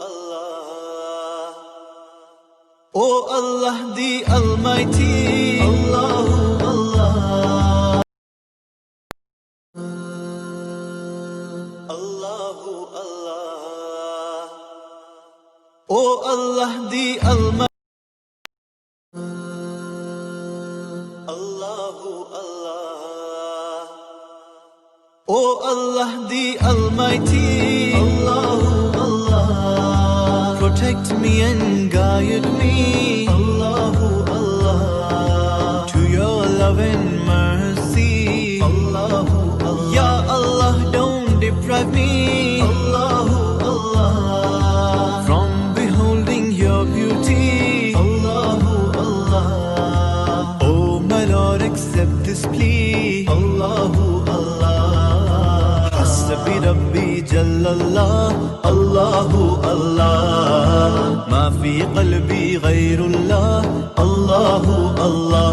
Allah. Oh Allah the Almighty, Allahu Allah. Allahu Allah. Oh Allah the Almighty, Allahu Allah. Oh Allah the Almighty, Allahu Allah. Protect me and guide me, Allahu Allah, to your love and mercy, Allahu Allah. Ya Allah, don't deprive me, Allahu Allah, from beholding your beauty, Allahu Allah. Oh my Lord, accept this plea, Allahu Allah. Hasbi Rabbi Jallallah, Allahu Allah. Ma fi qalbi ghayrullah, Allahu Allah.